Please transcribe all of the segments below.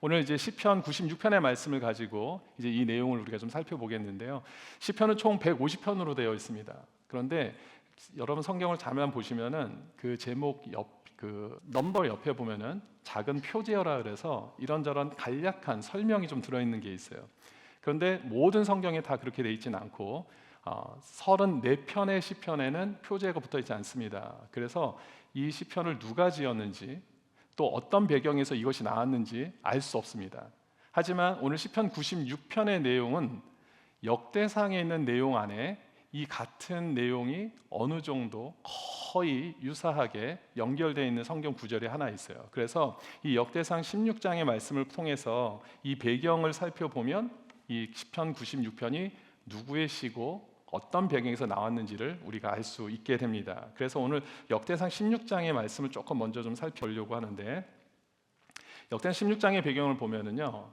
오늘 이제 시편 96편의 말씀을 가지고 이제 이 내용을 우리가 좀 살펴보겠는데요. 시편은 총 150편으로 되어 있습니다. 그런데 여러분 성경을 잘만 보시면은 그 제목 그 넘버 옆에 보면은 작은 표제어라 그래서 이런저런 간략한 설명이 좀 들어있는 게 있어요. 그런데 모든 성경에 다 그렇게 돼 있지는 않고 34편의 시편에는 표제가 붙어 있지 않습니다. 그래서 이 시편을 누가 지었는지 또 어떤 배경에서 이것이 나왔는지 알 수 없습니다. 하지만 오늘 시편 96편의 내용은 역대상에 있는 내용 안에 이 같은 내용이 어느 정도 거의 유사하게 연결되어 있는 성경 구절이 하나 있어요. 그래서 이 역대상 16장의 말씀을 통해서 이 배경을 살펴보면 이 시편 96편이 누구의 시고 어떤 배경에서 나왔는지를 우리가 알 수 있게 됩니다. 그래서 오늘 역대상 16장의 말씀을 조금 먼저 좀 살펴보려고 하는데, 역대상 16장의 배경을 보면은요,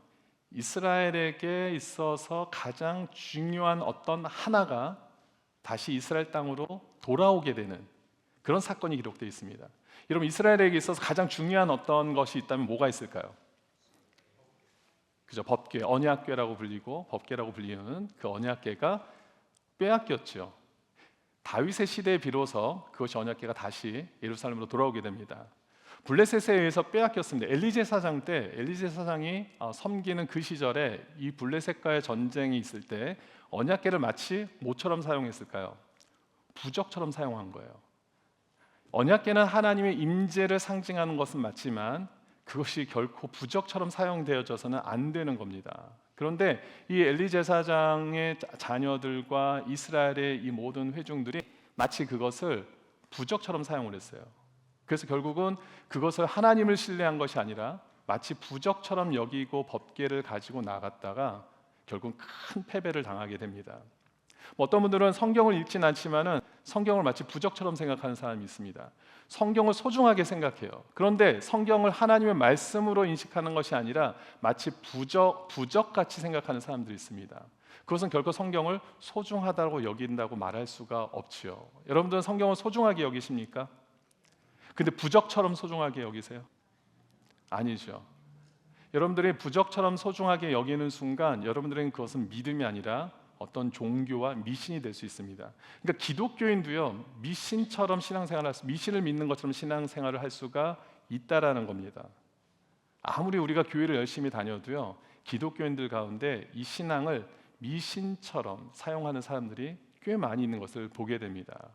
이스라엘에게 있어서 가장 중요한 어떤 하나가 다시 이스라엘 땅으로 돌아오게 되는 그런 사건이 기록되어 있습니다. 여러분, 이스라엘에게 있어서 가장 중요한 어떤 것이 있다면 뭐가 있을까요? 그죠? 법궤, 언약궤라고 불리고 법궤라고 불리는 그 언약궤가 빼앗겼죠. 다윗의 시대에 비로소 그것이 언약궤가 다시 예루살렘으로 돌아오게 됩니다. 블레셋에 의해서 빼앗겼습니다. 엘리제 사장 때 엘리제 사장이 섬기는 그 시절에 이 블레셋과의 전쟁이 있을 때 언약궤를 마치 뭐처럼 사용했을까요? 부적처럼 사용한 거예요. 언약궤는 하나님의 임재를 상징하는 것은 맞지만 그것이 결코 부적처럼 사용되어져서는 안 되는 겁니다. 그런데 이 엘리 제사장의 자녀들과 이스라엘의 이 모든 회중들이 마치 그것을 부적처럼 사용을 했어요. 그래서 결국은 그것을 하나님을 신뢰한 것이 아니라 마치 부적처럼 여기고 법궤를 가지고 나갔다가 결국 큰 패배를 당하게 됩니다. 어떤 분들은 성경을 읽진 않지만은 성경을 마치 부적처럼 생각하는 사람이 있습니다. 성경을 소중하게 생각해요. 그런데 성경을 하나님의 말씀으로 인식하는 것이 아니라 마치 부적같이 생각하는 사람들이 있습니다. 그것은 결코 성경을 소중하다고 여긴다고 말할 수가 없지요. 여러분들은 성경을 소중하게 여기십니까? 근데 부적처럼 소중하게 여기세요? 아니죠. 여러분들이 부적처럼 소중하게 여기는 순간 여러분들은 그것은 믿음이 아니라 어떤 종교와 미신이 될 수 있습니다. 그러니까 기독교인도요, 미신처럼 신앙생활을 할 수, 미신을 믿는 것처럼 신앙생활을 할 수가 있다라는 겁니다. 아무리 우리가 교회를 열심히 다녀도요, 기독교인들 가운데 이 신앙을 미신처럼 사용하는 사람들이 꽤 많이 있는 것을 보게 됩니다.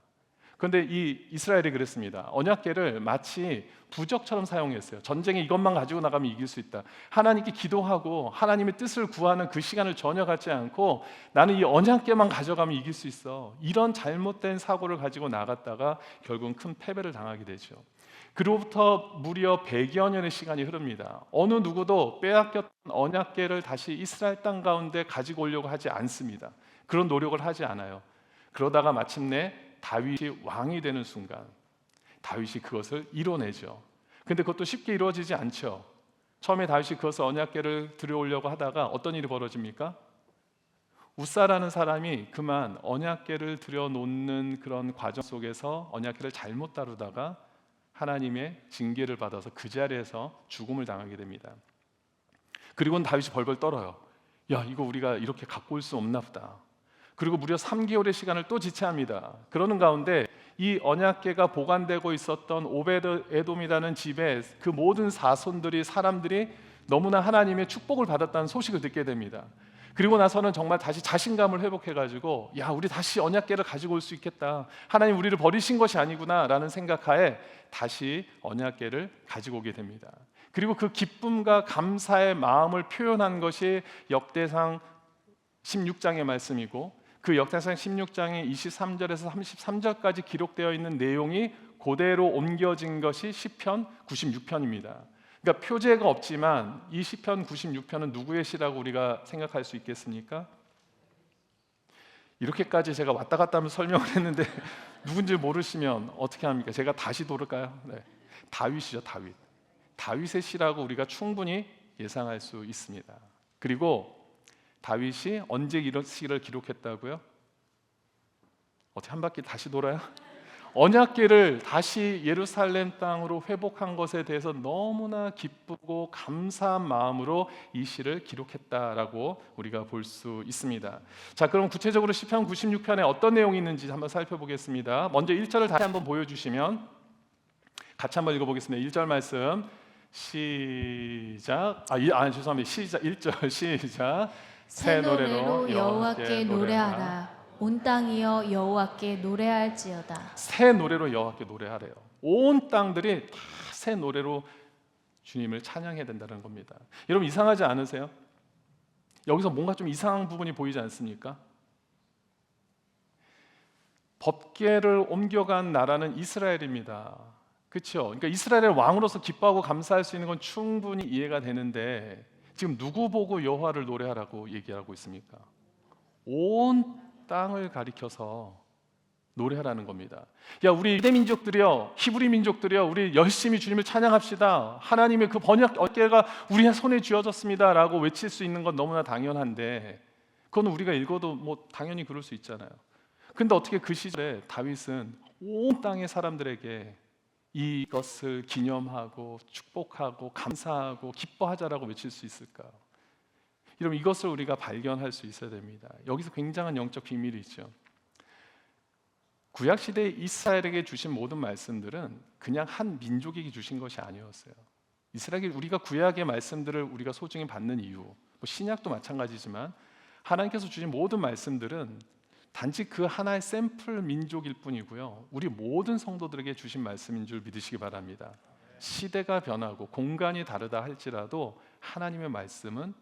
그런데 이 이스라엘이 그랬습니다. 언약궤를 마치 부적처럼 사용했어요. 전쟁에 이것만 가지고 나가면 이길 수 있다. 하나님께 기도하고 하나님의 뜻을 구하는 그 시간을 전혀 갖지 않고 나는 이 언약궤만 가져가면 이길 수 있어. 이런 잘못된 사고를 가지고 나갔다가 결국은 큰 패배를 당하게 되죠. 그로부터 무려 100여 년의 시간이 흐릅니다. 어느 누구도 빼앗겼던 언약궤를 다시 이스라엘 땅 가운데 가지고 오려고 하지 않습니다. 그런 노력을 하지 않아요. 그러다가 마침내 다윗이 왕이 되는 순간 다윗이 그것을 이뤄내죠. 근데 그것도 쉽게 이루어지지 않죠. 처음에 다윗이 그것을 언약궤를 들여오려고 하다가 어떤 일이 벌어집니까? 우사라는 사람이 그만 언약궤를 들여놓는 그런 과정 속에서 언약궤를 잘못 다루다가 하나님의 징계를 받아서 그 자리에서 죽음을 당하게 됩니다. 그리고는 다윗이 벌벌 떨어요. 야, 이거 우리가 이렇게 갖고 올 수 없나 보다. 그리고 무려 3개월의 시간을 또 지체합니다. 그러는 가운데 이 언약궤가 보관되고 있었던 오베드 에돔이라는 집에 그 모든 사손들이 사람들이 너무나 하나님의 축복을 받았다는 소식을 듣게 됩니다. 그리고 나서는 정말 다시 자신감을 회복해가지고 야, 우리 다시 언약궤를 가지고 올 수 있겠다. 하나님 우리를 버리신 것이 아니구나라는 생각하에 다시 언약궤를 가지고 오게 됩니다. 그리고 그 기쁨과 감사의 마음을 표현한 것이 역대상 16장의 말씀이고 그 역대상 16장의 23절에서 33절까지 기록되어 있는 내용이 그대로 옮겨진 것이 시편 96편입니다. 그러니까 표제가 없지만 이 시편 96편은 누구의 시라고 우리가 생각할 수 있겠습니까? 이렇게까지 제가 왔다 갔다 하면서 설명을 했는데 누군지 모르시면 어떻게 합니까? 제가 다시 돌을까요? 네. 다윗이죠, 다윗. 다윗의 시라고 우리가 충분히 예상할 수 있습니다. 그리고 다윗이 언제 이런 시를 기록했다고요? 어떻게 한 바퀴 다시 돌아요? 언약궤를 다시 예루살렘 땅으로 회복한 것에 대해서 너무나 기쁘고 감사한 마음으로 이 시를 기록했다라고 우리가 볼 수 있습니다. 자, 그럼 구체적으로 시편 96편에 어떤 내용이 있는지 한번 살펴보겠습니다. 먼저 1절을 다시 한번 보여주시면 같이 한번 읽어보겠습니다. 1절 말씀 시작. 죄송합니다. 시작 1절 시작. 새 노래로 여호와께 노래하라. 온 땅이여 여호와께 노래할지어다. 새 노래로 여호와께 노래하래요. 온 땅들이 다 새 노래로 주님을 찬양해야 된다는 겁니다. 여러분 이상하지 않으세요? 여기서 뭔가 좀 이상한 부분이 보이지 않습니까? 법궤를 옮겨간 나라는 이스라엘입니다. 그렇죠? 그러니까 이스라엘의 왕으로서 기뻐하고 감사할 수 있는 건 충분히 이해가 되는데 지금 누구 보고 여호와를 노래하라고 얘기하고 있습니까? 온 땅을 가리켜서 노래하라는 겁니다. 야, 우리 유대 민족들이여, 히브리 민족들이여, 우리 열심히 주님을 찬양합시다. 하나님의 그 번역 어깨가 우리의 손에 쥐어졌습니다라고 외칠 수 있는 건 너무나 당연한데 그건 우리가 읽어도 뭐 당연히 그럴 수 있잖아요. 근데 어떻게 그 시절에 다윗은 온 땅의 사람들에게 이것을 기념하고 축복하고 감사하고 기뻐하자라고 외칠 수 있을까? 여러분 이것을 우리가 발견할 수 있어야 됩니다. 여기서 굉장한 영적 비밀이 있죠. 구약 시대 이스라엘에게 주신 모든 말씀들은 그냥 한 민족에게 주신 것이 아니었어요. 이스라엘이 우리가 구약의 말씀들을 우리가 소중히 받는 이유, 뭐 신약도 마찬가지지만 하나님께서 주신 모든 말씀들은 단지 그 하나의 샘플 민족일 뿐이고요. 우리 모든 성도들에게 주신 말씀인 줄 믿으시기 바랍니다. 시대가 변하고 공간이 다르다 할지라도 하나님의 말씀은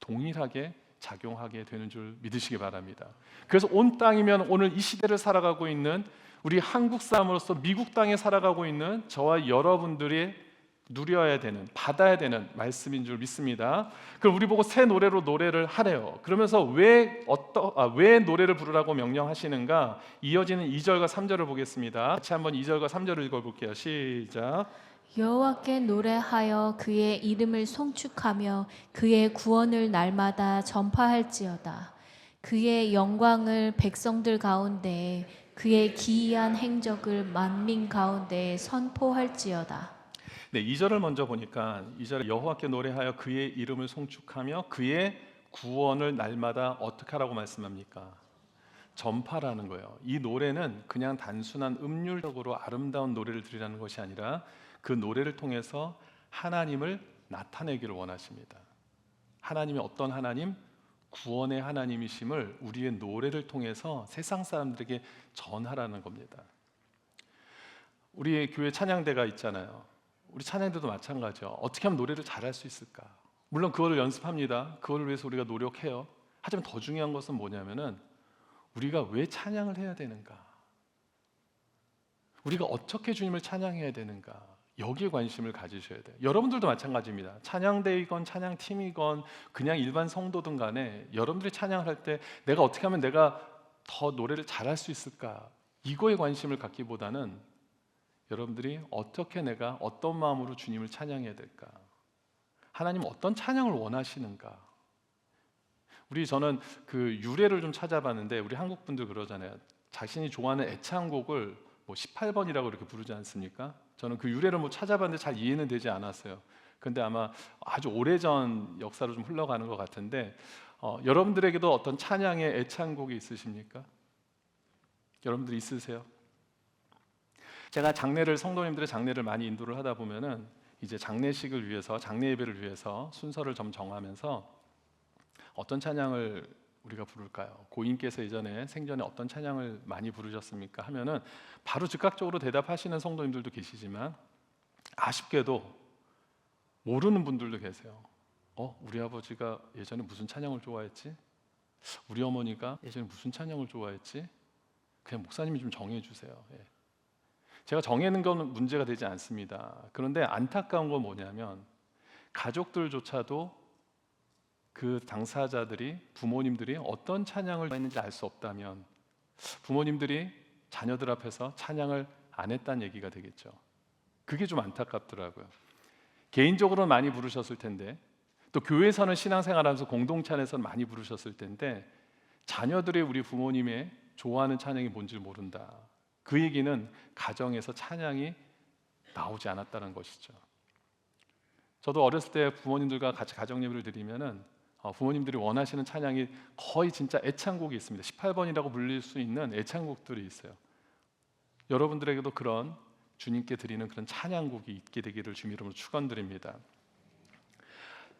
동일하게 작용하게 되는 줄 믿으시기 바랍니다. 그래서 온 땅이면 오늘 이 시대를 살아가고 있는 우리 한국 사람으로서 미국 땅에 살아가고 있는 저와 여러분들이 누려야 되는, 받아야 되는 말씀인 줄 믿습니다. 그럼 우리 보고 새 노래로 노래를 하래요. 그러면서 왜 노래를 부르라고 명령하시는가? 이어지는 2절과 3절을 보겠습니다. 같이 한번 2절과 3절을 읽어볼게요. 시작. 여호와께 노래하여 그의 이름을 송축하며 그의 구원을 날마다 전파할지어다. 그의 영광을 백성들 가운데 그의 기이한 행적을 만민 가운데 선포할지어다. 네, 2절을 먼저 보니까 2절에 여호와께 노래하여 그의 이름을 송축하며 그의 구원을 날마다 어떻게 하라고 말씀합니까? 전파라는 거예요. 이 노래는 그냥 단순한 음률적으로 아름다운 노래를 드리라는 것이 아니라 그 노래를 통해서 하나님을 나타내기를 원하십니다. 하나님이 어떤 하나님? 구원의 하나님이심을 우리의 노래를 통해서 세상 사람들에게 전하라는 겁니다. 우리 교회 찬양대가 있잖아요. 우리 찬양대도 마찬가지죠. 어떻게 하면 노래를 잘할 수 있을까? 물론 그거를 연습합니다. 그걸 위해서 우리가 노력해요. 하지만 더 중요한 것은 뭐냐면은 우리가 왜 찬양을 해야 되는가? 우리가 어떻게 주님을 찬양해야 되는가? 여기에 관심을 가지셔야 돼요. 여러분들도 마찬가지입니다. 찬양대이건 찬양팀이건 그냥 일반 성도든 간에 여러분들이 찬양을 할 때 내가 어떻게 하면 내가 더 노래를 잘할 수 있을까? 이거에 관심을 갖기보다는 여러분들이 어떻게 내가 어떤 마음으로 주님을 찬양해야 될까? 하나님 어떤 찬양을 원하시는가? 저는 그 유래를 좀 찾아봤는데 우리 한국 분들 그러잖아요. 자신이 좋아하는 애창곡을 뭐 18번이라고 이렇게 부르지 않습니까? 저는 그 유래를 뭐 찾아봤는데 잘 이해는 되지 않았어요. 근데 아마 아주 오래전 역사로 좀 흘러가는 것 같은데 여러분들에게도 어떤 찬양의 애창곡이 있으십니까? 여러분들 있으세요? 제가 성도님들의 장례를 많이 인도를 하다 보면은 이제 장례식을 위해서 장례 예배를 위해서 순서를 좀 정하면서 어떤 찬양을 우리가 부를까요? 고인께서 예전에 생전에 어떤 찬양을 많이 부르셨습니까? 하면은 바로 즉각적으로 대답하시는 성도님들도 계시지만 아쉽게도 모르는 분들도 계세요. 우리 아버지가 예전에 무슨 찬양을 좋아했지? 우리 어머니가 예전에 무슨 찬양을 좋아했지? 그냥 목사님이 좀 정해 주세요. 예. 제가 정해는 건 문제가 되지 않습니다. 그런데 안타까운 건 뭐냐면 가족들조차도 그 당사자들이 부모님들이 어떤 찬양을 했는지 알 수 없다면 부모님들이 자녀들 앞에서 찬양을 안 했다는 얘기가 되겠죠. 그게 좀 안타깝더라고요. 개인적으로는 많이 부르셨을 텐데 또 교회에서는 신앙생활하면서 공동체 안에서는 많이 부르셨을 텐데 자녀들이 우리 부모님의 좋아하는 찬양이 뭔지 모른다. 그 얘기는 가정에서 찬양이 나오지 않았다는 것이죠. 저도 어렸을 때 부모님들과 같이 가정 예배를 드리면은 부모님들이 원하시는 찬양이 거의 진짜 애창곡이 있습니다. 18번이라고 불릴 수 있는 애창곡들이 있어요. 여러분들에게도 그런 주님께 드리는 그런 찬양곡이 있게 되기를 주님 이름으로 축원드립니다.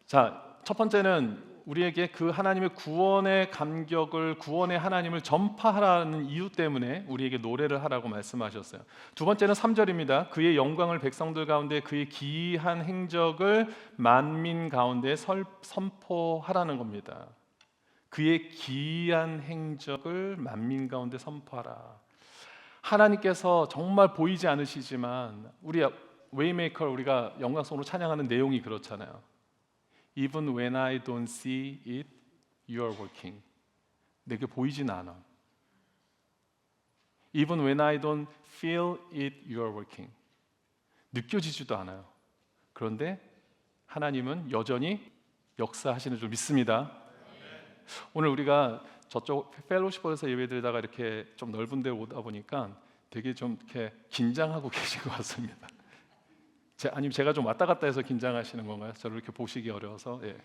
자, 첫 번째는 우리에게 그 하나님의 구원의 감격을, 구원의 하나님을 전파하라는 이유 때문에 우리에게 노래를 하라고 말씀하셨어요. 두 번째는 3절입니다. 그의 영광을 백성들 가운데, 그의 기이한 행적을 만민 가운데 선포하라는 겁니다. 그의 기이한 행적을 만민 가운데 선포하라. 하나님께서 정말 보이지 않으시지만 우리 웨이메이커, 우리가 영광송으로 찬양하는 내용이 그렇잖아요. Even when I don't see it, you are working. 내게 보이진 않아. Even when I don't feel it, you are working. 느껴지지도 않아요. 그런데 하나님은 여전히 역사하시는 줄 믿습니다. 오늘 우리가 저쪽 펠로시폴에서 예배드리다가 이렇게 좀 넓은 데 오다 보니까 되게 좀 이렇게 긴장하고 계신 것 같습니다. 아니면 제가 좀 왔다 갔다 해서 긴장하시는 건가요? 저를 이렇게 보시기 어려워서. 예.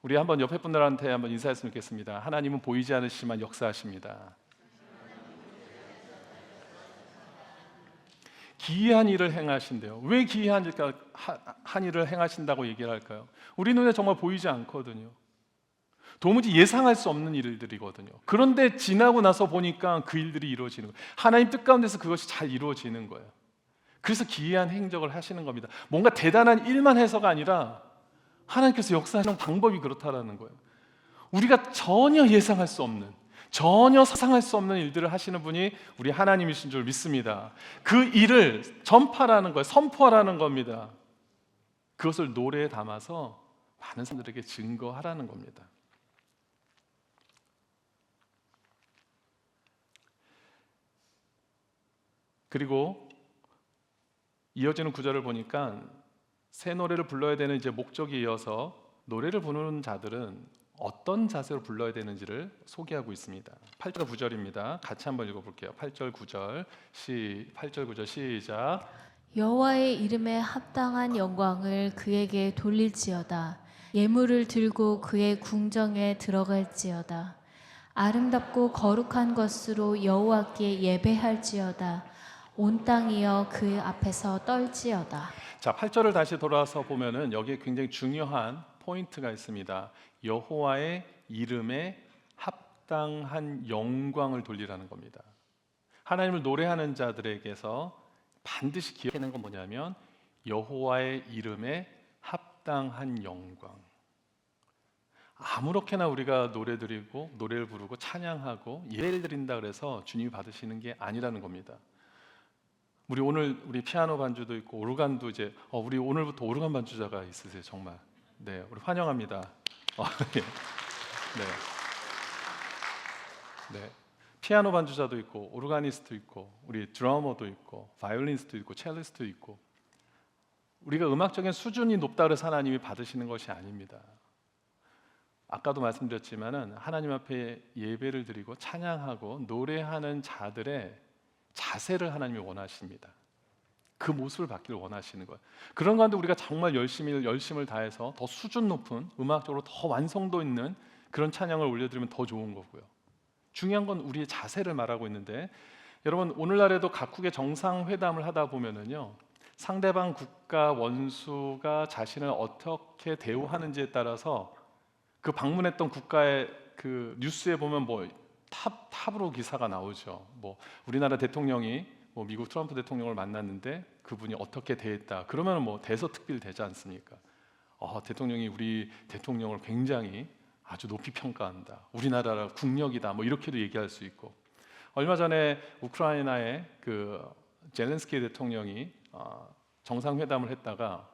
우리 한번 옆에 분들한테 한번 인사했으면 좋겠습니다. 하나님은 보이지 않으시지만 역사하십니다. 기이한 일을 행하신대요. 왜 기이한 일을 행하신다고 얘기를 할까요? 우리 눈에 정말 보이지 않거든요. 도무지 예상할 수 없는 일들이거든요. 그런데 지나고 나서 보니까 그 일들이 이루어지는 거예요. 하나님 뜻 가운데서 그것이 잘 이루어지는 거예요. 그래서 기이한 행적을 하시는 겁니다. 뭔가 대단한 일만 해서가 아니라 하나님께서 역사하시는 방법이 그렇다라는 거예요. 우리가 전혀 예상할 수 없는, 전혀 상상할 수 없는 일들을 하시는 분이 우리 하나님이신 줄 믿습니다. 그 일을 전파라는 거예요. 선포하라는 겁니다. 그것을 노래에 담아서 많은 사람들에게 증거하라는 겁니다. 그리고 이어지는 구절을 보니까 새 노래를 불러야 되는 이제 목적이 이어서 노래를 부르는 자들은 어떤 자세로 불러야 되는지를 소개하고 있습니다. 8절 9절입니다. 같이 한번 읽어볼게요. 8절 9절 시작. 여호와의 이름에 합당한 영광을 그에게 돌릴지어다. 예물을 들고 그의 궁정에 들어갈지어다. 아름답고 거룩한 것으로 여호와께 예배할지어다. 온 땅이여 그 앞에서 떨지어다. 자, 8절을 다시 돌아서 보면은 여기에 굉장히 중요한 포인트가 있습니다. 여호와의 이름에 합당한 영광을 돌리라는 겁니다. 하나님을 노래하는 자들에게서 반드시 기억해야 되는 건 뭐냐면 여호와의 이름에 합당한 영광. 아무렇게나 우리가 노래드리고 노래를 부르고 찬양하고 예배를 드린다 그래서 주님이 받으시는 게 아니라는 겁니다. 우리 피아노 반주도 있고 오르간도 이제 우리 오늘부터 오르간 반주자가 있으세요. 정말. 네, 우리 환영합니다. 네. 네. 피아노 반주자도 있고 오르가니스트도 있고 우리 드러머도 있고 바이올리니스트도 있고 첼리스트도 있고 우리가 음악적인 수준이 높다 그래서 하나님이 받으시는 것이 아닙니다. 아까도 말씀드렸지만은 하나님 앞에 예배를 드리고 찬양하고 노래하는 자들의 자세를 하나님이 원하십니다. 그 모습을 받기를 원하시는 거예요. 그런 가운데 우리가 정말 열심을 다해서 더 수준 높은 음악적으로 더 완성도 있는 그런 찬양을 올려드리면 더 좋은 거고요. 중요한 건 우리의 자세를 말하고 있는데 여러분 오늘날에도 각국의 정상회담을 하다 보면은요 상대방 국가 원수가 자신을 어떻게 대우하는지에 따라서 그 방문했던 국가의 그 뉴스에 보면 뭐 탑으로 기사가 나오죠. 뭐 우리나라 대통령이 뭐 미국 트럼프 대통령을 만났는데 그분이 어떻게 대했다. 그러면 뭐 대서특필 되지 않습니까? 대통령이 우리 대통령을 굉장히 아주 높이 평가한다. 우리나라 국력이다. 뭐 이렇게도 얘기할 수 있고. 얼마 전에 우크라이나의 그 젤렌스키 대통령이 정상회담을 했다가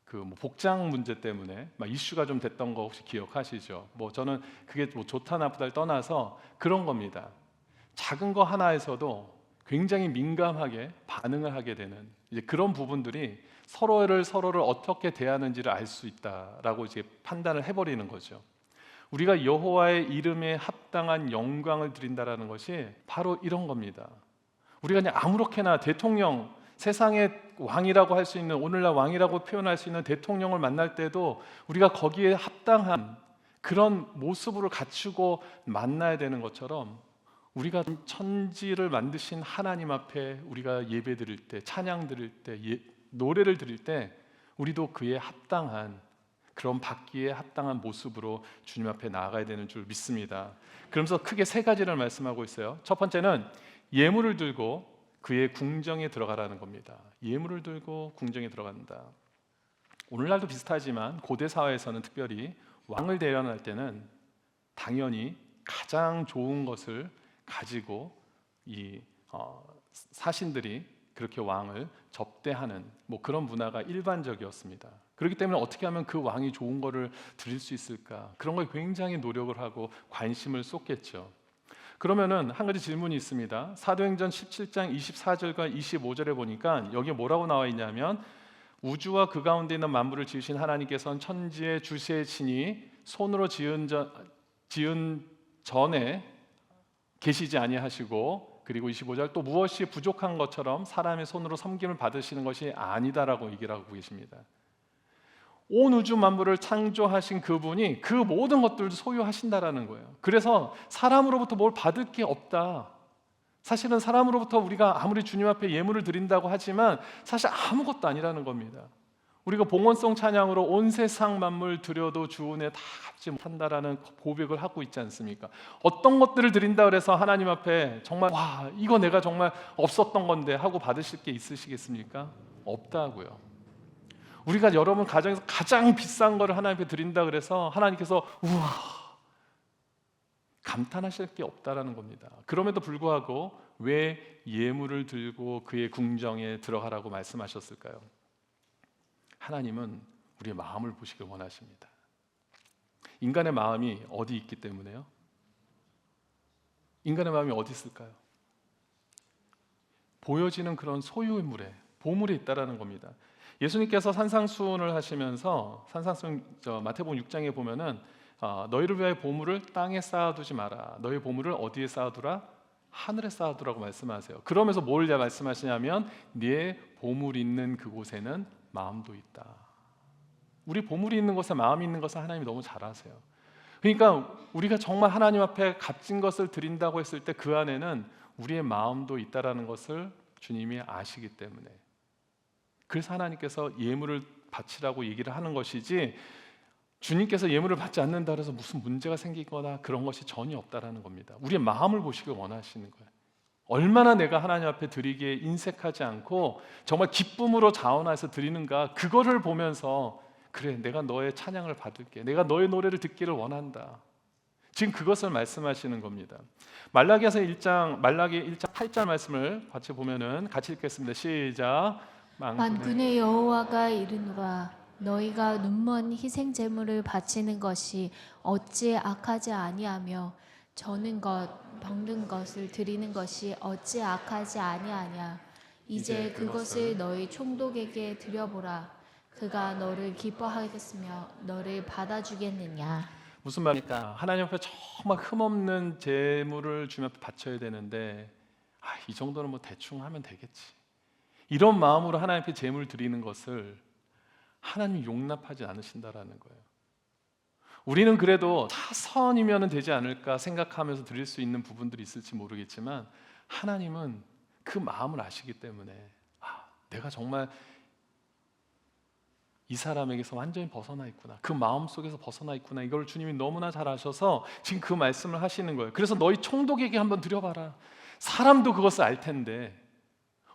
그 뭐 복장 문제 때문에 막 이슈가 좀 됐던 거 혹시 기억하시죠? 뭐 저는 그게 뭐 좋다 나쁘다를 떠나서 그런 겁니다. 작은 거 하나에서도 굉장히 민감하게 반응을 하게 되는 이제 그런 부분들이 서로를 어떻게 대하는지를 알 수 있다라고 이제 판단을 해버리는 거죠. 우리가 여호와의 이름에 합당한 영광을 드린다라는 것이 바로 이런 겁니다. 우리가 그냥 아무렇게나 대통령, 세상의 왕이라고 할 수 있는, 오늘날 왕이라고 표현할 수 있는 대통령을 만날 때도 우리가 거기에 합당한 그런 모습으로 갖추고 만나야 되는 것처럼, 우리가 천지를 만드신 하나님 앞에 우리가 예배 드릴 때, 찬양 드릴 때, 노래를 드릴 때 우리도 그에 합당한, 그런 받기에 합당한 모습으로 주님 앞에 나아가야 되는 줄 믿습니다. 그러면서 크게 세 가지를 말씀하고 있어요. 첫 번째는 예물을 들고 그의 궁정에 들어가라는 겁니다. 예물을 들고 궁정에 들어간다. 오늘날도 비슷하지만 고대 사회에서는 특별히 왕을 대련할 때는 당연히 가장 좋은 것을 가지고 이 사신들이 그렇게 왕을 접대하는 그런 문화가 일반적이었습니다. 그렇기 때문에 어떻게 하면 그 왕이 좋은 거를 드릴 수 있을까? 그런 거에 굉장히 노력을 하고 관심을 쏟겠죠. 그러면은 한 가지 질문이 있습니다. 사도행전 17장 24절과 25절에 보니까 여기에 뭐라고 나와 있냐면, 우주와 그 가운데 있는 만물을 지으신 하나님께서는 천지의 주시의 신이 손으로 지은 전에 계시지 아니하시고, 그리고 25절 또 무엇이 부족한 것처럼 사람의 손으로 섬김을 받으시는 것이 아니다라고 얘기를 하고 계십니다. 온 우주 만물을 창조하신 그분이 그 모든 것들도 소유하신다라는 거예요. 그래서 사람으로부터 뭘 받을 게 없다. 사실은 사람으로부터 우리가 아무리 주님 앞에 예물을 드린다고 하지만 사실 아무것도 아니라는 겁니다. 우리가 봉헌송 찬양으로 온 세상 만물 드려도 주 은혜 다 갚지 못한다라는 고백을 하고 있지 않습니까? 어떤 것들을 드린다 그래서 하나님 앞에 정말 와, 이거 내가 정말 없었던 건데 하고 받으실 게 있으시겠습니까? 없다고요. 우리가 여러분 가정에서 가장 비싼 거를 하나님 앞에 드린다 그래서 하나님께서 우와, 감탄하실 게 없다라는 겁니다. 그럼에도 불구하고 왜 예물을 들고 그의 궁정에 들어가라고 말씀하셨을까요? 하나님은 우리의 마음을 보시길 원하십니다. 인간의 마음이 어디 있기 때문에요? 인간의 마음이 어디 있을까요? 보여지는 그런 소유물에, 보물에 있다라는 겁니다. 예수님께서 산상수훈을 하시면서 마태복음 6장에 보면은 너희를 위하여 보물을 땅에 쌓아두지 마라. 너희 보물을 어디에 쌓아두라? 하늘에 쌓아두라고 말씀하세요. 그러면서 뭘 말씀하시냐면 네 보물 있는 그곳에는 마음도 있다. 우리 보물이 있는 곳에 마음이 있는 것을 하나님이 너무 잘 아세요. 그러니까 우리가 정말 하나님 앞에 값진 것을 드린다고 했을 때 그 안에는 우리의 마음도 있다라는 것을 주님이 아시기 때문에, 그래서 하나님께서 예물을 바치라고 얘기를 하는 것이지, 주님께서 예물을 받지 않는다 해서 무슨 문제가 생기거나 그런 것이 전혀 없다라는 겁니다. 우리의 마음을 보시길 원하시는 거예요. 얼마나 내가 하나님 앞에 드리기에 인색하지 않고 정말 기쁨으로 자원해서 드리는가, 그거를 보면서 그래, 내가 너의 찬양을 받을게, 내가 너의 노래를 듣기를 원한다. 지금 그것을 말씀하시는 겁니다. 말라기 1장 8절 말씀을 같이 보면은 같이 읽겠습니다. 시작. 만군의 여호와가 이르노라, 너희가 눈먼 희생 제물을 바치는 것이 어찌 악하지 아니하며 저는 것 병든 것을 드리는 것이 어찌 악하지 아니하냐. 이제 그것을 너희 총독에게 드려보라. 그가 너를 기뻐하겠으며 너를 받아주겠느냐. 무슨 말입니까? 하나님 앞에 정말 흠없는 제물을 주님 앞에 바쳐야 되는데, 이 정도는 뭐 대충 하면 되겠지, 이런 마음으로 하나님 앞에 제물 드리는 것을 하나님이 용납하지 않으신다라는 거예요. 우리는 그래도 차선이면 되지 않을까 생각하면서 드릴 수 있는 부분들이 있을지 모르겠지만, 하나님은 그 마음을 아시기 때문에 내가 정말 이 사람에게서 완전히 벗어나 있구나, 그 마음 속에서 벗어나 있구나, 이걸 주님이 너무나 잘 아셔서 지금 그 말씀을 하시는 거예요. 그래서 너희 총독에게 한번 드려봐라. 사람도 그것을 알 텐데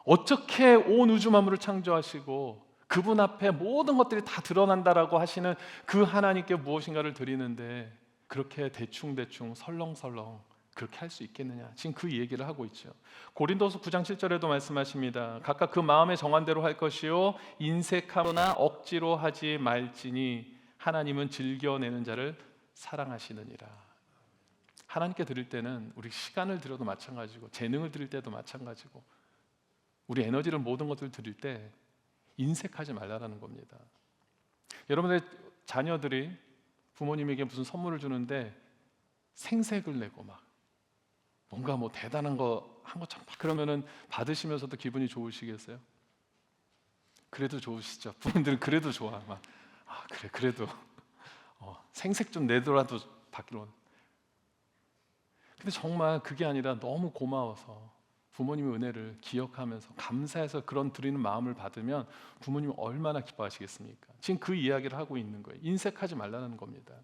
어떻게 온 우주 만물을 창조하시고 그분 앞에 모든 것들이 다 드러난다라고 하시는 그 하나님께 무엇인가를 드리는데 그렇게 대충 설렁설렁 그렇게 할 수 있겠느냐, 지금 그 얘기를 하고 있죠. 고린도서 9장 7절에도 말씀하십니다. 각각 그 마음에 정한 대로 할 것이요 인색하거나 억지로 하지 말지니 하나님은 즐겨내는 자를 사랑하시느니라. 하나님께 드릴 때는 우리 시간을 드려도 마찬가지고 재능을 드릴 때도 마찬가지고 우리 에너지를, 모든 것들을 드릴 때 인색하지 말라라는 겁니다. 여러분의 자녀들이 부모님에게 무슨 선물을 주는데 생색을 내고 막 뭔가 대단한 거 한 것처럼 막 그러면은 받으시면서도 기분이 좋으시겠어요? 그래도 좋으시죠. 부모님들은 그래도 좋아. 막 그래 그래도 생색 좀 내더라도 받기로. 근데 정말 그게 아니라 너무 고마워서 부모님의 은혜를 기억하면서 감사해서 그런 드리는 마음을 받으면 부모님이 얼마나 기뻐하시겠습니까? 지금 그 이야기를 하고 있는 거예요. 인색하지 말라는 겁니다.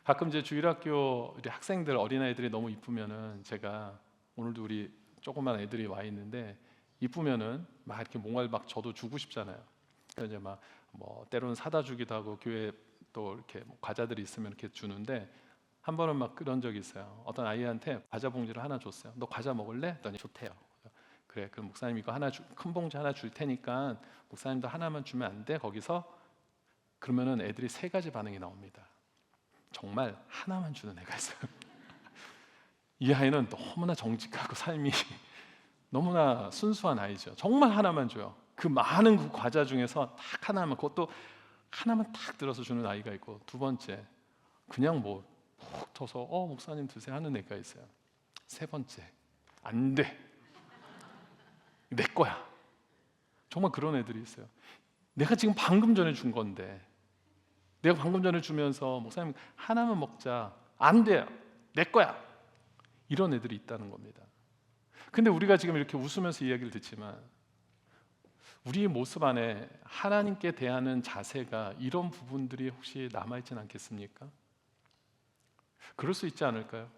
가끔 이제 주일학교 우리 학생들 어린아이들이 너무 이쁘면은 제가 오늘도 우리 조그만 애들이 와 있는데 이쁘면은 막 이렇게 뭔가를 막 저도 주고 싶잖아요. 그래서 이제 막 뭐 때로는 사다 주기도 하고 교회 또 이렇게 뭐 과자들이 있으면 이렇게 주는데 한 번은 막 그런 적이 있어요. 어떤 아이한테 과자 봉지를 하나 줬어요. 너 과자 먹을래? 했더니 좋대요. 그래, 그럼 목사님 이거 큰 봉지 하나 줄 테니까 목사님도 하나만 주면 안 돼? 거기서 그러면은 애들이 세 가지 반응이 나옵니다. 정말 하나만 주는 애가 있어요. 이 아이는 너무나 정직하고 삶이 너무나 순수한 아이죠. 정말 하나만 줘요. 그 많은 그 과자 중에서 딱 하나만, 그것도 하나만 딱 들어서 주는 아이가 있고, 두 번째 그냥 뭐 푹 터서 목사님 드세요 하는 애가 있어요. 세 번째 안 돼, 내 거야. 정말 그런 애들이 있어요. 내가 지금 방금 전에 준 건데, 내가 방금 전에 주면서 목사님 하나만 먹자, 안 돼요, 내 거야. 이런 애들이 있다는 겁니다. 근데 우리가 지금 이렇게 웃으면서 이야기를 듣지만 우리의 모습 안에 하나님께 대하는 자세가 이런 부분들이 혹시 남아있진 않겠습니까? 그럴 수 있지 않을까요?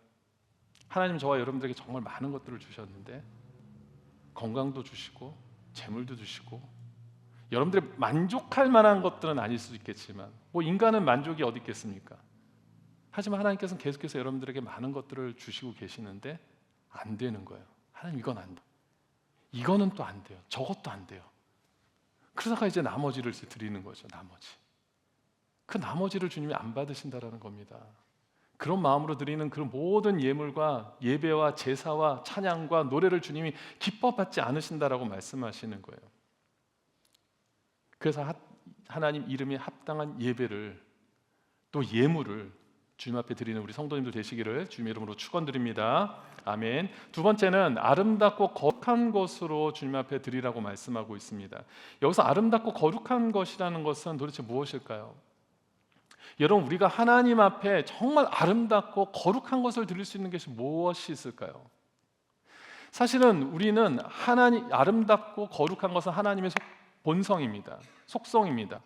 하나님 저와 여러분들에게 정말 많은 것들을 주셨는데 건강도 주시고 재물도 주시고 여러분들이 만족할 만한 것들은 아닐 수도 있겠지만 뭐 인간은 만족이 어디 있겠습니까? 하지만 하나님께서는 계속해서 여러분들에게 많은 것들을 주시고 계시는데 안 되는 거예요. 하나님 이건 안 돼. 이거는 또 안 돼요. 저것도 안 돼요. 그러다가 이제 나머지를 드리는 거죠. 나머지. 그 나머지를 주님이 안 받으신다라는 겁니다. 그런 마음으로 드리는 그 모든 예물과 예배와 제사와 찬양과 노래를 주님이 기뻐받지 않으신다라고 말씀하시는 거예요. 그래서 하나님 이름에 합당한 예배를 또 예물을 주님 앞에 드리는 우리 성도님들 되시기를 주님 이름으로 축원드립니다. 아멘. 두 번째는 아름답고 거룩한 것으로 주님 앞에 드리라고 말씀하고 있습니다. 여기서 아름답고 거룩한 것이라는 것은 도대체 무엇일까요? 여러분, 우리가 하나님 앞에 정말 아름답고 거룩한 것을 드릴 수 있는 것이 무엇이 있을까요? 사실은 우리는 아름답고 거룩한 것은 하나님의 본성입니다. 속성입니다.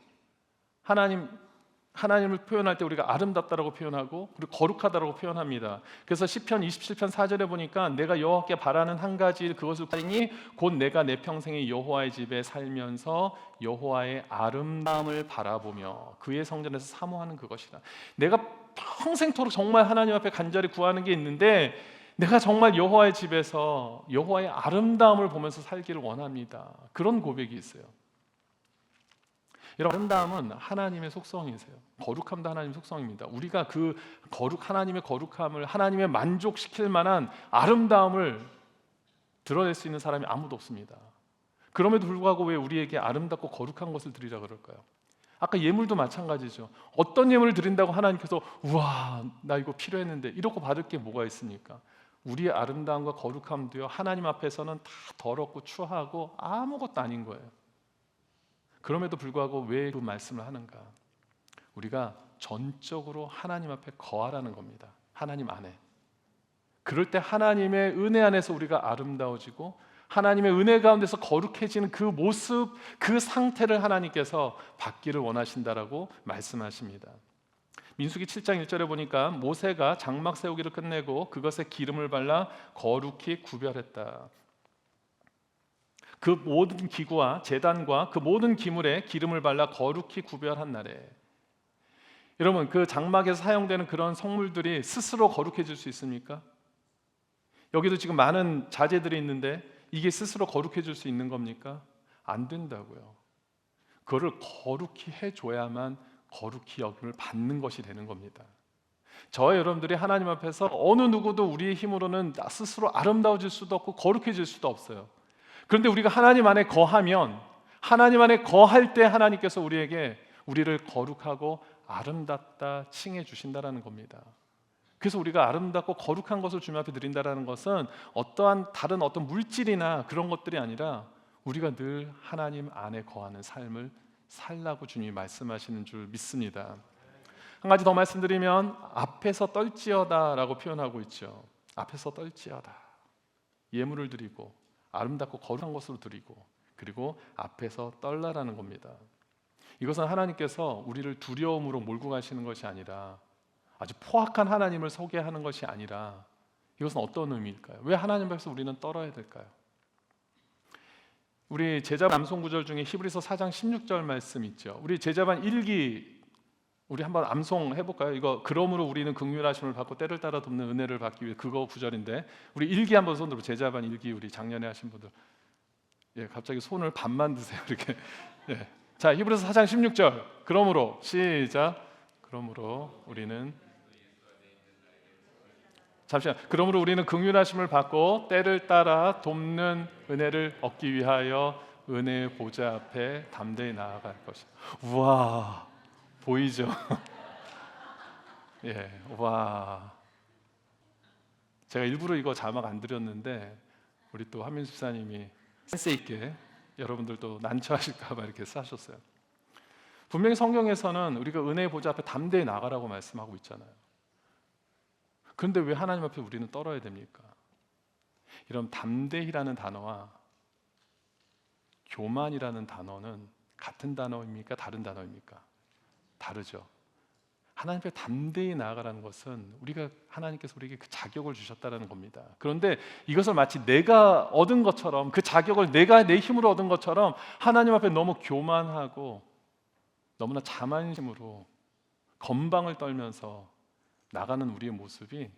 하나님을 표현할 때 우리가 아름답다라고 표현하고 그리고 거룩하다라고 표현합니다. 그래서 시편 27편 4절에 보니까 내가 여호와께 바라는 한 가지 그것을 바라니 곧 내가 내 평생에 여호와의 집에 살면서 여호와의 아름다움을 바라보며 그의 성전에서 사모하는 그것이다. 내가 평생토록 정말 하나님 앞에 간절히 구하는 게 있는데 내가 정말 여호와의 집에서 여호와의 아름다움을 보면서 살기를 원합니다. 그런 고백이 있어요. 여러분, 아름다움은 하나님의 속성이세요. 거룩함도 하나님의 속성입니다. 우리가 그 하나님의 거룩함을 하나님의 만족시킬 만한 아름다움을 드러낼 수 있는 사람이 아무도 없습니다. 그럼에도 불구하고 왜 우리에게 아름답고 거룩한 것을 드리라 그럴까요? 아까 예물도 마찬가지죠. 어떤 예물을 드린다고 하나님께서 우와 나 이거 필요했는데 이러고 받을 게 뭐가 있습니까? 우리의 아름다움과 거룩함도요 하나님 앞에서는 다 더럽고 추하고 아무것도 아닌 거예요. 그럼에도 불구하고 왜 그 말씀을 하는가? 우리가 전적으로 하나님 앞에 거하라는 겁니다. 하나님 안에. 그럴 때 하나님의 은혜 안에서 우리가 아름다워지고 하나님의 은혜 가운데서 거룩해지는 그 모습, 그 상태를 하나님께서 받기를 원하신다라고 말씀하십니다. 민수기 7장 1절에 보니까 모세가 장막 세우기를 끝내고 그것에 기름을 발라 거룩히 구별했다. 그 모든 기구와 제단과 그 모든 기물에 기름을 발라 거룩히 구별한 날에 여러분 그 장막에서 사용되는 그런 성물들이 스스로 거룩해질 수 있습니까? 여기도 지금 많은 자재들이 있는데 이게 스스로 거룩해질 수 있는 겁니까? 안 된다고요. 그거를 거룩히 해줘야만 거룩히 여김을 받는 것이 되는 겁니다. 저와 여러분들이 하나님 앞에서 어느 누구도 우리의 힘으로는 스스로 아름다워질 수도 없고 거룩해질 수도 없어요. 그런데 우리가 하나님 안에 거하면 하나님 안에 거할 때 하나님께서 우리를 거룩하고 아름답다 칭해 주신다라는 겁니다. 그래서 우리가 아름답고 거룩한 것을 주님 앞에 드린다라는 것은 어떠한 다른 어떤 물질이나 그런 것들이 아니라 우리가 늘 하나님 안에 거하는 삶을 살라고 주님이 말씀하시는 줄 믿습니다. 한 가지 더 말씀드리면 앞에서 떨지어다라고 표현하고 있죠. 앞에서 떨지어다. 예물을 드리고 아름답고 거룩한 것으로 드리고 그리고 앞에서 떨라라는 겁니다. 이것은 하나님께서 우리를 두려움으로 몰고 가시는 것이 아니라 아주 포악한 하나님을 소개하는 것이 아니라 이것은 어떤 의미일까요? 왜 하나님 앞에서 우리는 떨어야 될까요? 우리 제자반 암송 구절 중에 히브리서 4장 16절 말씀 있죠. 우리 제자반 1기 우리 한번 암송 해볼까요? 이거 그러므로 우리는 긍휼하심을 받고 때를 따라 돕는 은혜를 받기 위해 그거 구절인데 우리 1기 한번 손 들어. 제자반 1기 우리 작년에 하신 분들 예, 갑자기 손을 반만 드세요 이렇게. 예. 자, 히브리서 4장 16절 그러므로 시작. 그러므로 우리는 잠시만. 그러므로 우리는 긍휼하심을 받고 때를 따라 돕는 은혜를 얻기 위하여 은혜의 보좌 앞에 담대히 나아갈 것이다. 우와, 보이죠? 예, 와. 제가 일부러 이거 자막 안 드렸는데 우리 또 한민수 집사님이 센스 있게 여러분들도 난처하실까봐 이렇게 싸셨어요. 분명히 성경에서는 우리가 은혜의 보좌 앞에 담대히 나가라고 말씀하고 있잖아요. 그런데 왜 하나님 앞에 우리는 떨어야 됩니까? 이런 담대히라는 단어와 교만이라는 단어는 같은 단어입니까? 다른 단어입니까? 다르죠. 하나님 앞에 담대히 나아가라는 것은 우리가 하나님께서 우리에게 그 자격을 주셨다는 겁니다. 그런데 이것을 마치 내가 얻은 것처럼 그 자격을 내가 내 힘으로 얻은 것처럼 하나님 앞에 너무 교만하고 너무나 자만심으로 건방을 떨면서 나가는 우리의 모습이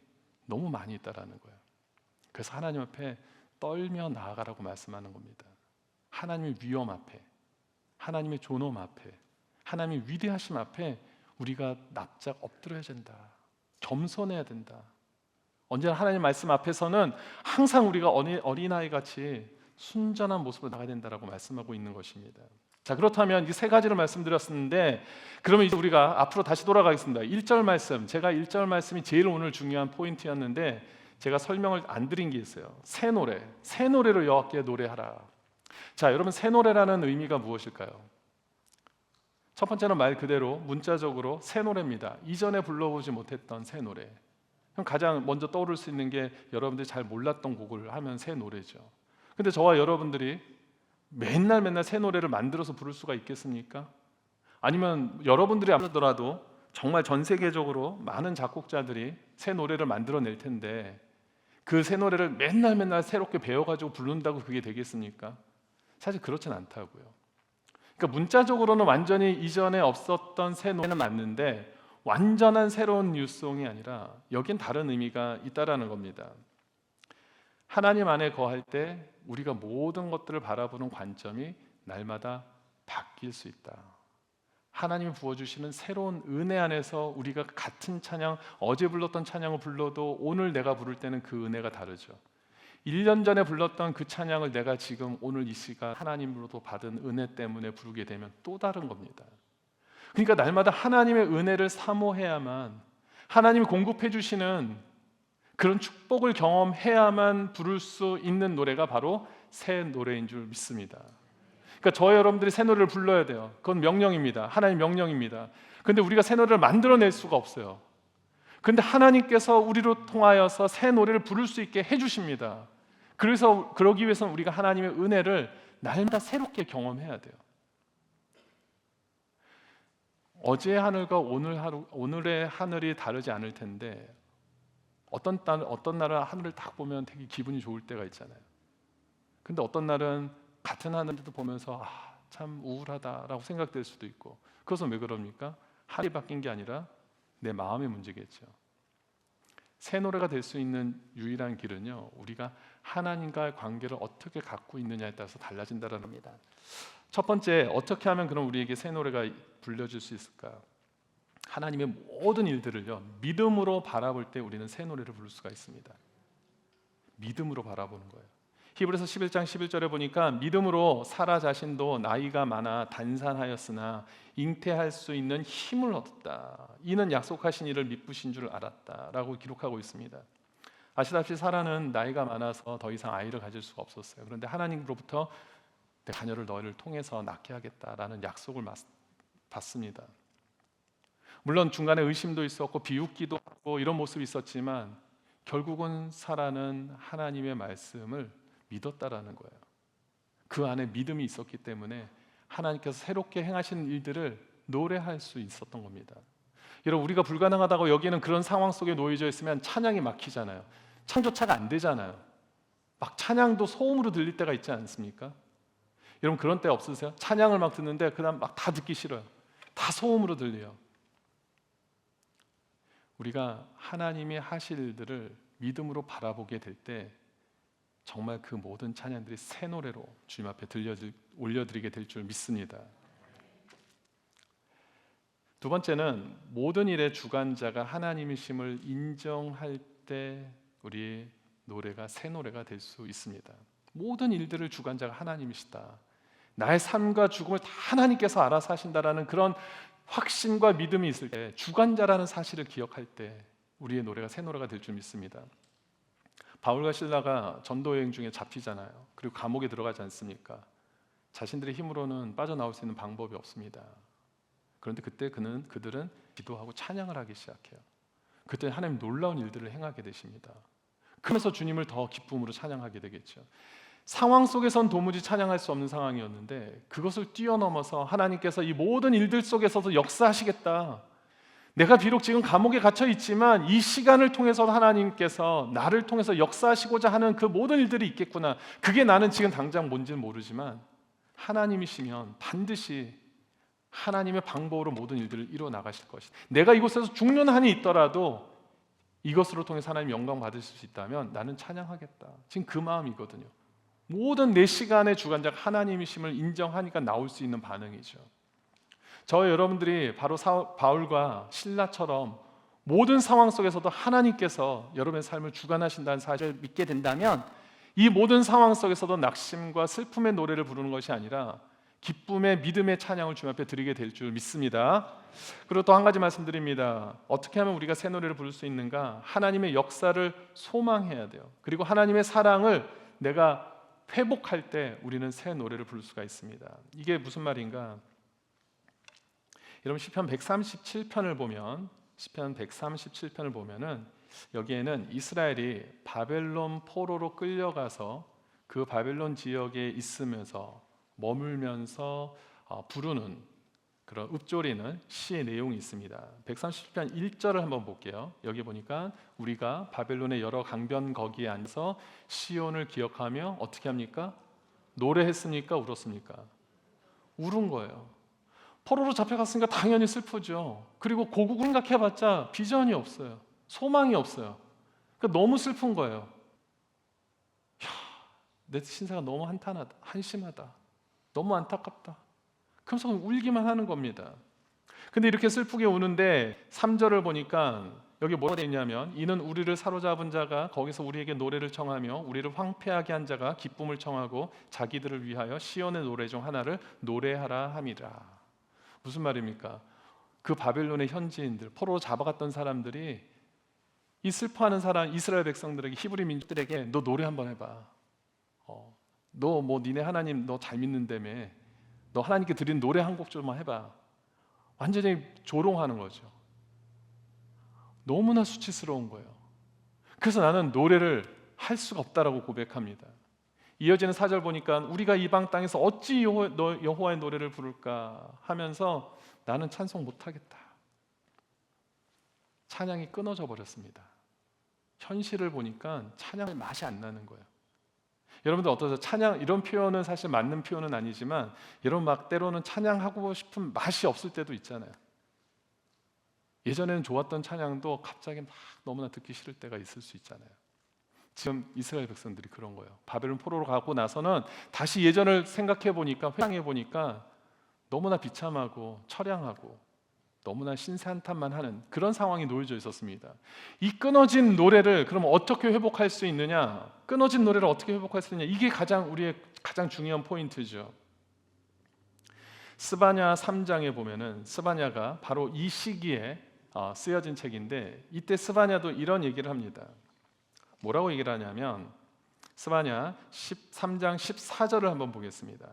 너무 많이 있다라는 거예요. 그래서 하나님 앞에 떨며 나아가라고 말씀하는 겁니다. 하나님의 위엄 앞에, 하나님의 존엄 앞에, 하나님의 위대하심 앞에 우리가 납작 엎드려야 된다. 겸손해야 된다. 언제나 하나님 말씀 앞에서는 항상 우리가 어린아이 같이 순전한 모습으로 나가야 된다라고 말씀하고 있는 것입니다. 자, 그렇다면 이 세 가지를 말씀드렸었는데 그러면 이제 우리가 앞으로 다시 돌아가겠습니다. 1절 말씀, 제가 1절 말씀이 제일 오늘 중요한 포인트였는데 제가 설명을 안 드린 게 있어요. 새 노래, 새 노래로 여호와께 노래하라. 자, 여러분 새 노래라는 의미가 무엇일까요? 첫 번째는 말 그대로 문자적으로 새 노래입니다. 이전에 불러보지 못했던 새 노래. 가장 먼저 떠오를 수 있는 게 여러분들이 잘 몰랐던 곡을 하면 새 노래죠. 근데 저와 여러분들이 맨날 새 노래를 만들어서 부를 수가 있겠습니까? 아니면 여러분들이 안 하더라도 정말 전 세계적으로 많은 작곡자들이 새 노래를 만들어낼 텐데 그 새 노래를 맨날 새롭게 배워가지고 부른다고 그게 되겠습니까? 사실 그렇진 않다고요. 그러니까 문자적으로는 완전히 이전에 없었던 새 노래는 맞는데 완전한 새로운 뉴송이 아니라 여긴 다른 의미가 있다라는 겁니다. 하나님 안에 거할 때 우리가 모든 것들을 바라보는 관점이 날마다 바뀔 수 있다. 하나님이 부어주시는 새로운 은혜 안에서 우리가 같은 찬양, 어제 불렀던 찬양을 불러도 오늘 내가 부를 때는 그 은혜가 다르죠. 1년 전에 불렀던 그 찬양을 내가 지금 오늘 이 시간 하나님으로부터 받은 은혜 때문에 부르게 되면 또 다른 겁니다. 그러니까 날마다 하나님의 은혜를 사모해야만, 하나님이 공급해 주시는 그런 축복을 경험해야만 부를 수 있는 노래가 바로 새 노래인 줄 믿습니다. 그러니까 저와 여러분들이 새 노래를 불러야 돼요. 그건 명령입니다. 하나님 명령입니다. 그런데 우리가 새 노래를 만들어낼 수가 없어요. 그런데 하나님께서 우리로 통하여서 새 노래를 부를 수 있게 해주십니다. 그래서 그러기 위해서는 우리가 하나님의 은혜를 날마다 새롭게 경험해야 돼요. 어제의 하늘과 오늘의 하늘이 다르지 않을 텐데 어떤 날은 하늘을 딱 보면 되게 기분이 좋을 때가 있잖아요. 근데 어떤 날은 같은 하늘도 보면서 참 우울하다라고 생각될 수도 있고, 그것은 왜 그럽니까? 하늘이 바뀐 게 아니라 내 마음의 문제겠죠. 새 노래가 될 수 있는 유일한 길은요, 우리가 하나님과의 관계를 어떻게 갖고 있느냐에 따라서 달라진다는 겁니다. 첫 번째, 어떻게 하면 그럼 우리에게 새 노래가 불려질 수 있을까? 하나님의 모든 일들을요, 믿음으로 바라볼 때 우리는 새 노래를 부를 수가 있습니다. 믿음으로 바라보는 거예요. 히브리서 11장 11절에 보니까 믿음으로 사라 자신도 나이가 많아 단산하였으나 잉태할 수 있는 힘을 얻었다. 이는 약속하신 이를 미쁘신 줄 알았다라고 기록하고 있습니다. 아시다시피 사라는 나이가 많아서 더 이상 아이를 가질 수가 없었어요. 그런데 하나님으로부터 내 자녀를 너희를 통해서 낳게 하겠다라는 약속을 받습니다. 물론 중간에 의심도 있었고 비웃기도 하고 이런 모습이 있었지만 결국은 사라는 하나님의 말씀을 믿었다라는 거예요. 그 안에 믿음이 있었기 때문에 하나님께서 새롭게 행하신 일들을 노래할 수 있었던 겁니다. 여러분, 우리가 불가능하다고 여기는 그런 상황 속에 놓여져 있으면 찬양이 막히잖아요. 창조차가 안 되잖아요. 막 찬양도 소음으로 들릴 때가 있지 않습니까? 여러분, 그런 때 없으세요? 찬양을 막 듣는데 그다음 막 다 듣기 싫어요. 다 소음으로 들려요. 우리가 하나님이 하실 일들을 믿음으로 바라보게 될 때 정말 그 모든 찬양들이 새 노래로 주님 앞에 올려드리게 될 줄 믿습니다. 두 번째는 모든 일의 주관자가 하나님이심을 인정할 때 우리의 노래가 새 노래가 될 수 있습니다. 모든 일들을 주관자가 하나님이시다. 나의 삶과 죽음을 다 하나님께서 알아서 하신다라는 그런 확신과 믿음이 있을 때, 주관자라는 사실을 기억할 때 우리의 노래가 새 노래가 될 줄 믿습니다. 바울과 실라가 전도 여행 중에 잡히잖아요. 그리고 감옥에 들어가지 않습니까? 자신들의 힘으로는 빠져나올 수 있는 방법이 없습니다. 그런데 그때 그들은 기도하고 찬양을 하기 시작해요. 그때 하나님 놀라운 일들을 행하게 되십니다. 그러면서 주님을 더 기쁨으로 찬양하게 되겠죠. 상황 속에선 도무지 찬양할 수 없는 상황이었는데 그것을 뛰어넘어서 하나님께서 이 모든 일들 속에서도 역사하시겠다. 내가 비록 지금 감옥에 갇혀 있지만 이 시간을 통해서 하나님께서 나를 통해서 역사하시고자 하는 그 모든 일들이 있겠구나. 그게 나는 지금 당장 뭔지는 모르지만 하나님이시면 반드시 하나님의 방법으로 모든 일들을 이루어 나가실 것이다. 내가 이곳에서 죽는 한이 있더라도 이것으로 통해서 하나님 영광 받으실 수 있다면 나는 찬양하겠다. 지금 그 마음이거든요. 모든 내 시간의 주관자가 하나님이심을 인정하니까 나올 수 있는 반응이죠. 저와 여러분들이 바로 바울과 실라처럼 모든 상황 속에서도 하나님께서 여러분의 삶을 주관하신다는 사실을 믿게 된다면 이 모든 상황 속에서도 낙심과 슬픔의 노래를 부르는 것이 아니라 기쁨의 믿음의 찬양을 주님 앞에 드리게 될 줄 믿습니다. 그리고 또 한 가지 말씀드립니다. 어떻게 하면 우리가 새 노래를 부를 수 있는가? 하나님의 역사를 소망해야 돼요. 그리고 하나님의 사랑을 내가 회복할 때 우리는 새 노래를 부를 수가 있습니다. 이게 무슨 말인가? 여러분 시편 137편을 보면 보면은 여기에는 이스라엘이 바벨론 포로로 끌려가서 그 바벨론 지역에 있으면서 머물면서 부르는 그런 읊조리는 시의 내용이 있습니다. 137편 1절을 한번 볼게요. 여기 보니까 우리가 바벨론의 여러 강변 거기에 앉아서 시온을 기억하며 어떻게 합니까? 노래했습니까? 울었습니까? 울은 거예요. 포로로 잡혀갔으니까 당연히 슬프죠. 그리고 고국 생각해봤자 비전이 없어요. 소망이 없어요. 그러니까 너무 슬픈 거예요. 내 신세가 너무 한탄하다, 한심하다, 너무 안타깝다. 그래서 울기만 하는 겁니다. 근데 이렇게 슬프게 우는데 3절을 보니까 여기 뭐가 되어 있냐면 이는 우리를 사로잡은 자가 거기서 우리에게 노래를 청하며 우리를 황폐하게 한 자가 기쁨을 청하고 자기들을 위하여 시온의 노래 중 하나를 노래하라 함이라. 무슨 말입니까? 그 바벨론의 현지인들, 포로로 잡아갔던 사람들이 이 슬퍼하는 사람 이스라엘 백성들에게, 히브리 민족들에게 너 노래 한번 해봐. 너 뭐 니네 하나님 너 잘 믿는다며. 너 하나님께 드린 노래 한 곡 좀만 해봐. 완전히 조롱하는 거죠. 너무나 수치스러운 거예요. 그래서 나는 노래를 할 수가 없다라고 고백합니다. 이어지는 4절 보니까 우리가 이방 땅에서 어찌 여호와의 노래를 부를까 하면서 나는 찬송 못하겠다. 찬양이 끊어져 버렸습니다. 현실을 보니까 찬양의 맛이 안 나는 거예요. 여러분들 어떠세요? 찬양 이런 표현은 사실 맞는 표현은 아니지만 여러분 막 때로는 찬양하고 싶은 맛이 없을 때도 있잖아요. 예전에는 좋았던 찬양도 갑자기 막 너무나 듣기 싫을 때가 있을 수 있잖아요. 지금 이스라엘 백성들이 그런 거예요. 바벨론 포로로 가고 나서는 다시 예전을 생각해 보니까 회상해 보니까 너무나 비참하고 처량하고 너무나 신세한탄만 하는 그런 상황이 놓여져 있었습니다. 이 끊어진 노래를 그럼 어떻게 회복할 수 있느냐? 끊어진 노래를 어떻게 회복할 수 있느냐? 이게 우리의 가장 중요한 포인트죠. 스바냐 3장에 보면은 스바냐가 바로 이 시기에 쓰여진 책인데, 이때 스바냐도 이런 얘기를 합니다. 뭐라고 얘기를 하냐면 스바냐 13장 14절을 한번 보겠습니다.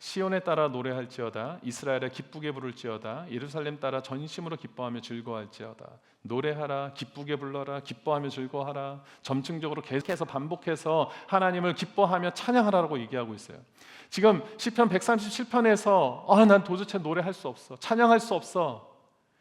시온에 따라 노래할지어다, 이스라엘에 기쁘게 부를지어다, 예루살렘 따라 전심으로 기뻐하며 즐거워할지어다. 노래하라, 기쁘게 불러라, 기뻐하며 즐거워하라. 점층적으로 계속해서 반복해서 하나님을 기뻐하며 찬양하라고 얘기하고 있어요. 지금 시편 137편에서 난 도대체 노래할 수 없어, 찬양할 수 없어,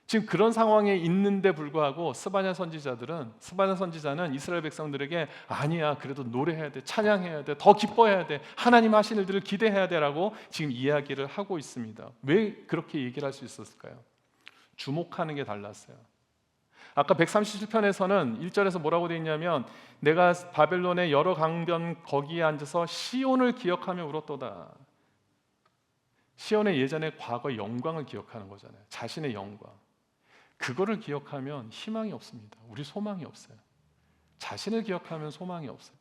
지금 그런 상황에 있는데 불구하고 스바냐 선지자는 이스라엘 백성들에게 아니야, 그래도 노래해야 돼, 찬양해야 돼, 더 기뻐해야 돼, 하나님 하신 일들을 기대해야 돼라고 지금 이야기를 하고 있습니다. 왜 그렇게 얘기를 할 수 있었을까요? 주목하는 게 달랐어요. 아까 137편에서는 1절에서 뭐라고 되어 있냐면 내가 바벨론의 여러 강변 거기에 앉아서 시온을 기억하며 울었도다. 시온의 예전의 과거 영광을 기억하는 거잖아요. 자신의 영광. 그거를 기억하면 희망이 없습니다. 우리 소망이 없어요. 자신을 기억하면 소망이 없어요.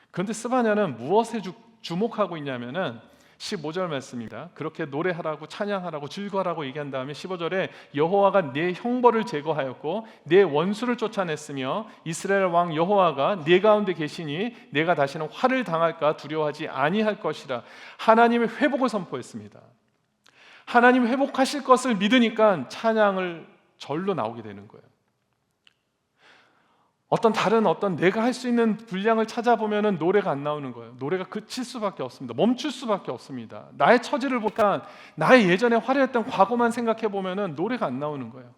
그런데 스바냐는 무엇에 주목하고 있냐면은 15절 말씀입니다. 그렇게 노래하라고 찬양하라고 즐거워하라고 얘기한 다음에 15절에 여호와가 내 형벌을 제거하였고 내 원수를 쫓아냈으며 이스라엘 왕 여호와가 내 가운데 계시니 내가 다시는 화를 당할까 두려워하지 아니할 것이라. 하나님의 회복을 선포했습니다. 하나님 회복하실 것을 믿으니까 찬양을 절로 나오게 되는 거예요. 어떤 내가 할 수 있는 분량을 찾아보면은 노래가 안 나오는 거예요. 노래가 그칠 수밖에 없습니다. 멈출 수밖에 없습니다. 나의 처지를 보니까 나의 예전에 화려했던 과거만 생각해 보면은 노래가 안 나오는 거예요.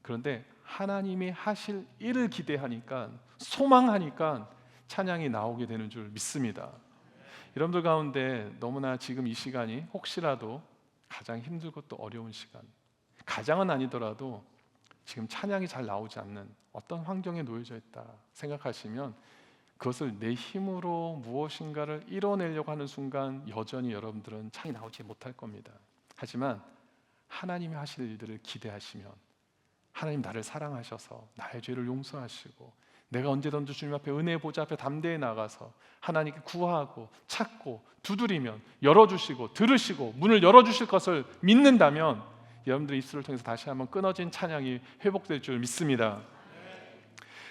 그런데 하나님이 하실 일을 기대하니까, 소망하니까 찬양이 나오게 되는 줄 믿습니다. 여러분들 가운데 너무나 지금 이 시간이 혹시라도 가장 힘들고 또 어려운 시간, 가장은 아니더라도 지금 찬양이 잘 나오지 않는 어떤 환경에 놓여져 있다 생각하시면 그것을 내 힘으로 무엇인가를 이뤄내려고 하는 순간 여전히 여러분들은 찬양이 나오지 못할 겁니다. 하지만 하나님이 하실 일들을 기대하시면 하나님 나를 사랑하셔서 나의 죄를 용서하시고 내가 언제든지 주님 앞에 은혜의 보좌 앞에 담대히 나가서 하나님께 구하고 찾고 두드리면 열어주시고 들으시고 문을 열어주실 것을 믿는다면 여러분들의 입술을 통해서 다시 한번 끊어진 찬양이 회복될 줄 믿습니다.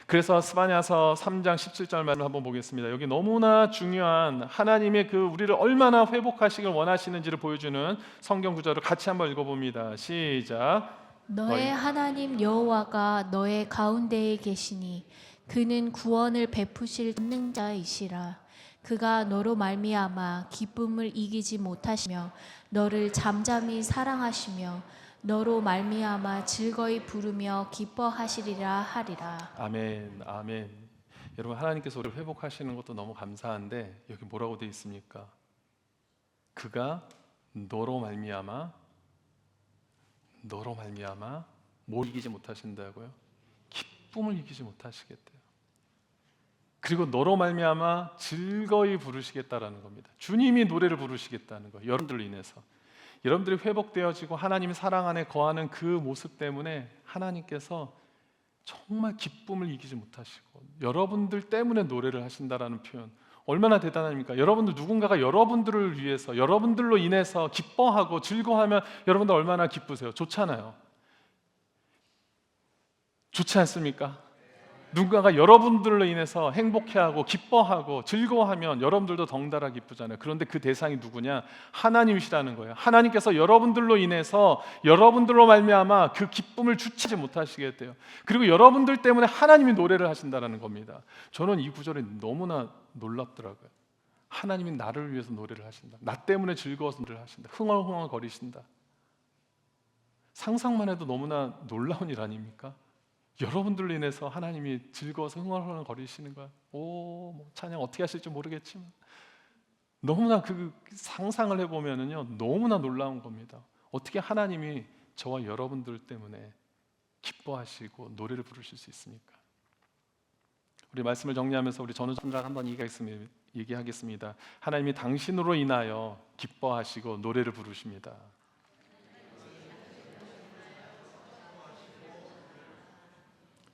그래서 스바냐서 3장 17절 말을 한번 보겠습니다. 여기 너무나 중요한 하나님의 우리를 얼마나 회복하시길 원하시는지를 보여주는 성경 구절을 같이 한번 읽어봅니다. 시작. 너의 하나님 여호와가 너의 가운데에 계시니 그는 구원을 베푸실 전능자이시라. 그가 너로 말미암아 기쁨을 이기지 못하시며 너를 잠잠히 사랑하시며 너로 말미암아 즐거이 부르며 기뻐하시리라 하리라. 아멘, 아멘. 여러분, 하나님께서 우리를 회복하시는 것도 너무 감사한데 여기 뭐라고 되어 있습니까? 그가 너로 말미암아 뭘 이기지 못하신다고요? 기쁨을 이기지 못하시겠대요. 그리고 너로 말미암아 즐거이 부르시겠다라는 겁니다. 주님이 노래를 부르시겠다는 거예요. 여러분들로 인해서 여러분들이 회복되어지고 하나님의 사랑 안에 거하는 그 모습 때문에 하나님께서 정말 기쁨을 이기지 못하시고 여러분들 때문에 노래를 하신다라는 표현 얼마나 대단합니까? 여러분들 누군가가 여러분들을 위해서 여러분들로 인해서 기뻐하고 즐거워하면 여러분들 얼마나 기쁘세요? 좋잖아요. 좋지 않습니까? 누군가가 여러분들로 인해서 행복해하고 기뻐하고 즐거워하면 여러분들도 덩달아 기쁘잖아요. 그런데 그 대상이 누구냐? 하나님이시라는 거예요. 하나님께서 여러분들로 인해서 여러분들로 말미암아 그 기쁨을 주체하지 못하시게 돼요. 그리고 여러분들 때문에 하나님이 노래를 하신다는 겁니다. 저는 이 구절이 너무나 놀랍더라고요. 하나님이 나를 위해서 노래를 하신다. 나 때문에 즐거워서 노래를 하신다. 흥얼흥얼 거리신다. 상상만 해도 너무나 놀라운 일 아닙니까? 여러분들로 인해서 하나님이 즐거워서 흥얼흥얼 거리시는 거야. 찬양 어떻게 하실지 모르겠지만 너무나 그 상상을 해보면은요 너무나 놀라운 겁니다. 어떻게 하나님이 저와 여러분들 때문에 기뻐하시고 노래를 부르실 수 있습니까? 우리 말씀을 정리하면서 우리 전우전장 한번 얘기하겠습니다. 하나님이 당신으로 인하여 기뻐하시고 노래를 부르십니다.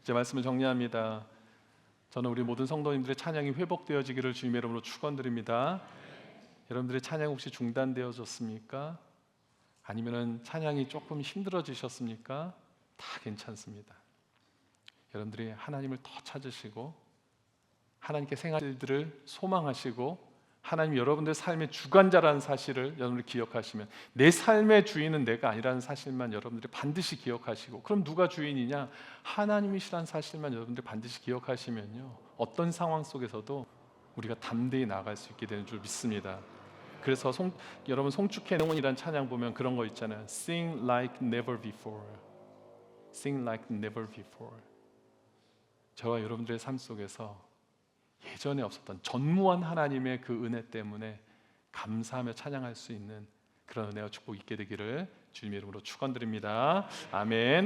이제 말씀을 정리합니다. 저는 우리 모든 성도님들의 찬양이 회복되어지기를 주님의 이름으로 축원드립니다. 여러분들의 찬양 혹시 중단되어졌습니까? 아니면은 찬양이 조금 힘들어지셨습니까? 다 괜찮습니다. 여러분들이 하나님을 더 찾으시고 하나님께 생활할 일들을 소망하시고 하나님 여러분들의 삶의 주관자라는 사실을 여러분들이 기억하시면, 내 삶의 주인은 내가 아니라는 사실만 여러분들이 반드시 기억하시고, 그럼 누가 주인이냐? 하나님이시라는 사실만 여러분들이 반드시 기억하시면요, 어떤 상황 속에서도 우리가 담대히 나아갈 수 있게 되는 줄 믿습니다. 그래서 여러분 송축해 농원이라는 찬양 보면 그런 거 있잖아요. Sing like never before. Sing like never before. 저와 여러분들의 삶 속에서 예전에 없었던 전무한 하나님의 그 은혜 때문에 감사하며 찬양할 수 있는 그런 은혜와 축복이 있게 되기를 주님의 이름으로 축원드립니다. 아멘.